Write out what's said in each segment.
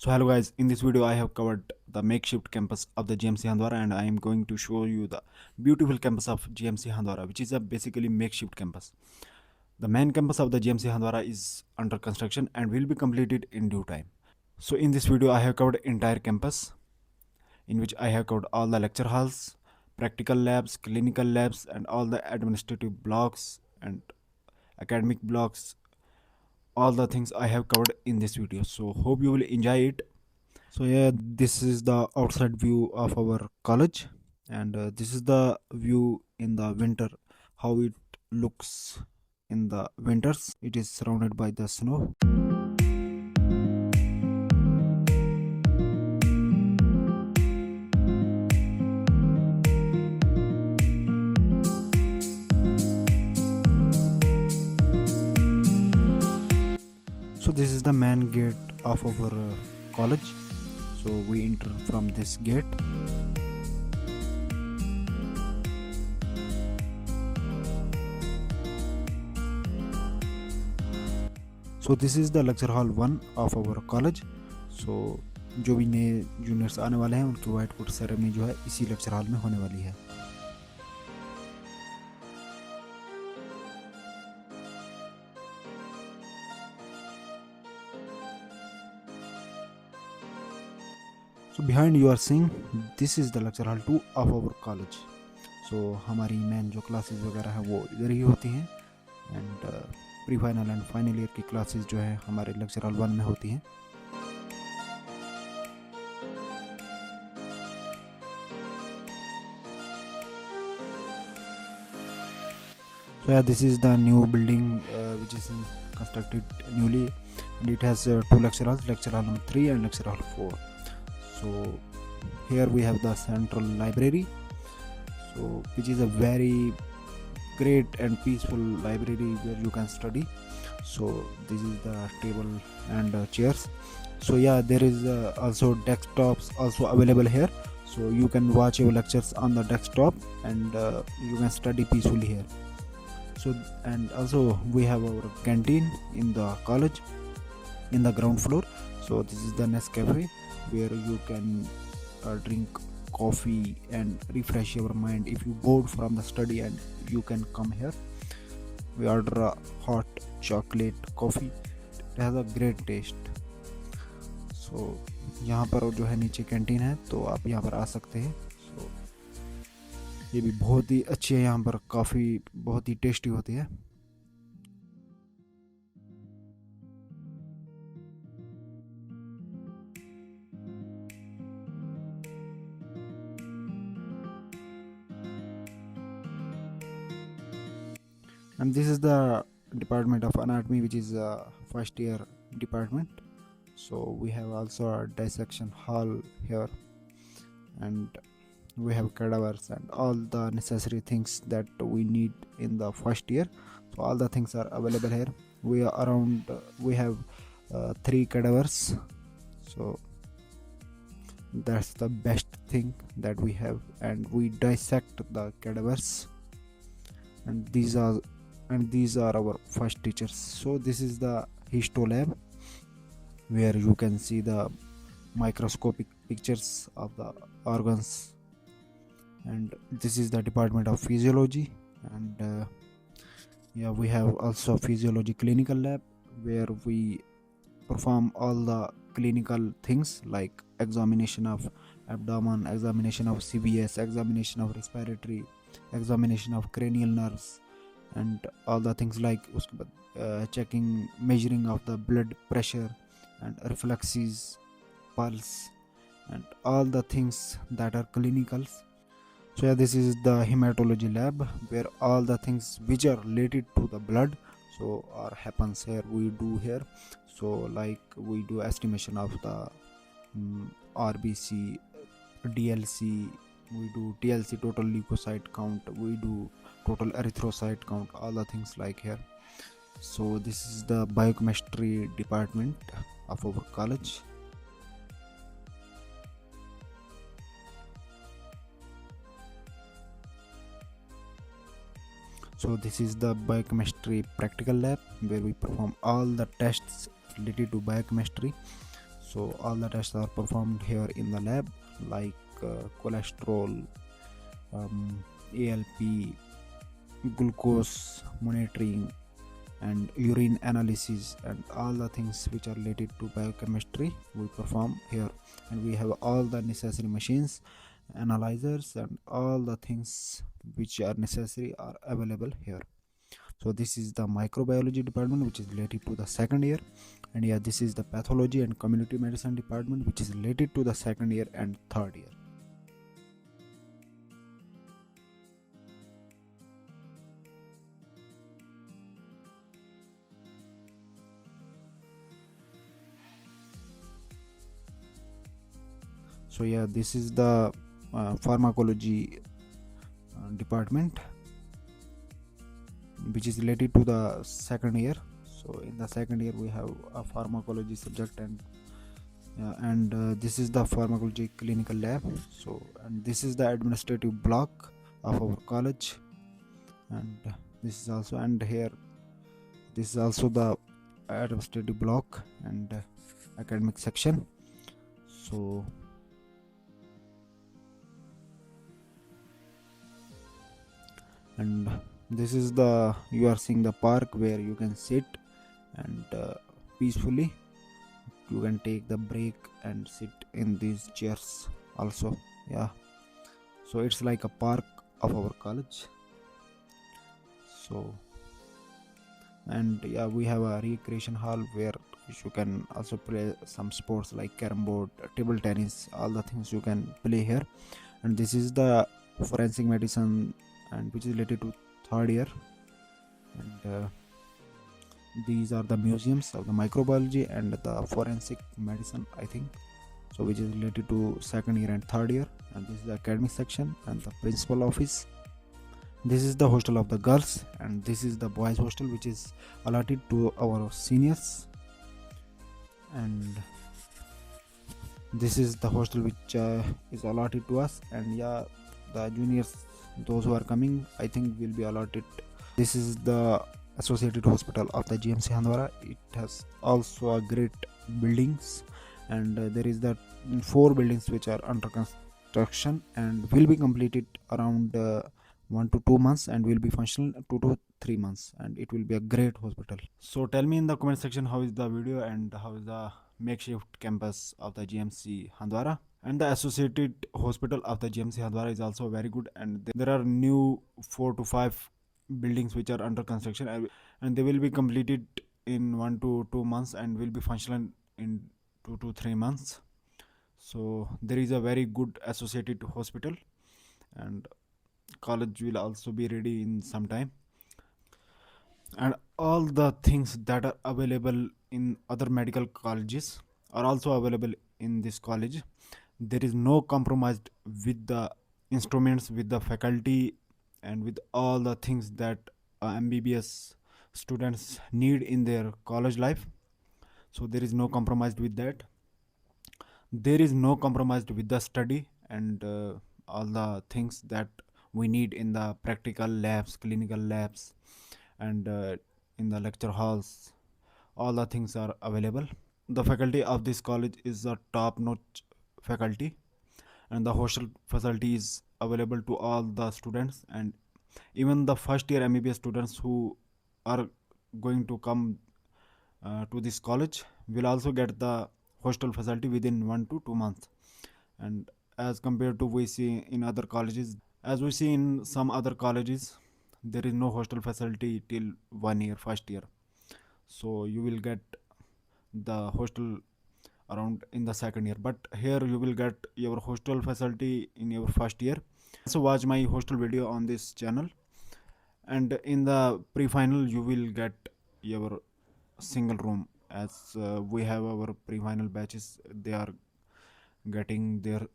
So hello guys, in this video I have covered the makeshift campus of the GMC Handwara, and I am going to show you the beautiful campus of GMC Handwara, which is a basically makeshift campus. The main campus of the GMC Handwara is under construction and will be completed in due time. So in this video I have covered entire campus, in which I have covered all the lecture halls, practical labs, clinical labs, and all the administrative blocks and academic blocks. All the things I have covered in this video, so hope you will enjoy it. So yeah, this is the outside view of our college, and this is the view in the winter, how it looks in the winters. It is surrounded by the snow. So this is the main gate of our college. So we enter from this gate. So this is the lecture hall 1 of our college. So जो भी नए juniors आने वाले हैं उनकी white board ceremony जो है इसी लेक्चर हॉल में होने वाली है. So behind you are seeing this is the lecture hall 2 of our college. So हमारी मेन जो क्लासेस वगैरह है वो इधर ही होती हैं, and pre final and final year की क्लासेस जो है हमारे लेक्चर हॉल 1 में होती हैं. So yeah, this is the new building which is constructed newly, and it has two lecture halls, lecture hall number 3 and lecture hall 4. So here we have the central library, so which is a very great and peaceful library where you can study. So this is the table and chairs. So yeah, there is also desktops also available here, so you can watch your lectures on the desktop, and you can study peacefully here. So, and also we have our canteen in the college in the ground floor. So this is the Nescafe, where you can drink coffee and refresh your mind if you bored from the study, and you can come here. We order a hot chocolate coffee. It has a great taste. So यहाँ पर जो है नीचे canteen है, तो आप यहाँ पर आ सकते हैं. So ये भी बहुत ही अच्छी है, यहाँ पर काफ़ी बहुत ही टेस्टी होती है. And this is the department of anatomy, which is a first year department. So we have also a dissection hall here, and we have cadavers and all the necessary things that we need in the first year. So all the things are available here. We are around we have 3 cadavers, so that's the best thing that we have, and we dissect the cadavers, and these are our first teachers. So this is the histo lab, where you can see the microscopic pictures of the organs, and this is the department of physiology. And yeah, we have also physiology clinical lab, where we perform all the clinical things like examination of abdomen, examination of CVS, examination of respiratory, examination of cranial nerves, and all the things like उसके बाद checking, measuring of the blood pressure and reflexes, pulse, and all the things that are clinicals. So yeah, this is the hematology lab, where all the things which are related to the blood so are happens here, we do here. So like we do estimation of the RBC, DLC, we do TLC, total leukocyte count, we do total erythrocyte count, all the things like here. So this is the biochemistry department of our college. So this is the biochemistry practical lab, where we perform all the tests related to biochemistry. So all the tests are performed here in the lab, like cholesterol, ALP, glucose monitoring, and urine analysis, and all the things which are related to biochemistry we perform here. And we have all the necessary machines, analyzers, and all the things which are necessary are available here. So this is the microbiology department, which is related to the second year. And yeah, this is the pathology and community medicine department, which is related to the second year and third year. So yeah, this is the pharmacology department, which is related to the second year. So in the second year we have a pharmacology subject, and this is the pharmacology clinical lab. So, and this is the administrative block of our college, and this is also, and here this is also the administrative block and academic section. So and this is the, you are seeing the park where you can sit and peacefully you can take the break and sit in these chairs also. Yeah, so it's like a park of our college. So, and yeah, we have a recreation hall where you can also play some sports like carom board, table tennis, all the things you can play here. And this is the forensic medicine, and which is related to third year. And these are the museums of the microbiology and the forensic medicine, I think, so which is related to second year and third year. And this is the academic section and the principal office. This is the hostel of the girls, and this is the boys hostel, which is allotted to our seniors. And this is the hostel which is allotted to us. And yeah, the juniors, those who are coming, I think will be allotted. This is the associated hospital of the GMC Handwara. It has also a great buildings, and there is that 4 buildings which are under construction and will be completed around 1 to 2 months, and will be functional 2 to 3 months, and it will be a great hospital. So tell me in the comment section how is the video and how is the makeshift campus of the GMC Handwara. And the associated hospital of the GMC Handwara is also very good, and there are new 4 to 5 buildings which are under construction, and they will be completed in 1 to 2 months and will be functional in 2 to 3 months. So there is a very good associated hospital, and college will also be ready in some time. And all the things that are available in other medical colleges are also available in this college. There is no compromise with the instruments, with the faculty, and with all the things that MBBS students need in their college life. So there is no compromise with that. There is no compromise with the study and all the things that we need in the practical labs, clinical labs, and in the lecture halls. All the things are available. The faculty of this college is a top notch faculty, and the hostel facility is available to all the students, and even the first year MBBS students who are going to come to this college will also get the hostel facility within 1 to 2 months. And as compared to we see in other colleges, as we see in some other colleges, there is no hostel facility till 1 year, first year. So you will get the hostel around in the second year, but here you will get your hostel facility in your first year. So watch my hostel video on this channel, and in the pre-final you will get your single room, as we have our pre-final batches, they are getting their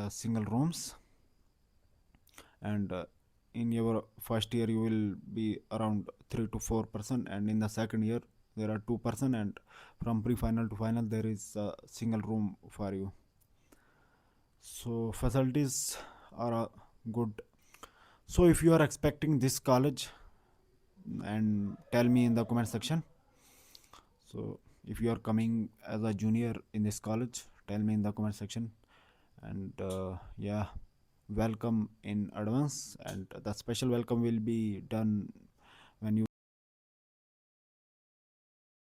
single rooms. And in your first year you will be around 3 to 4%, and in the second year there are 2%, and from pre-final to final there is a single room for you. So facilities are good. So if you are expecting this college, and tell me in the comment section. So If you are coming as a junior in this college, tell me in the comment section. And yeah, welcome in advance, and the special welcome will be done when you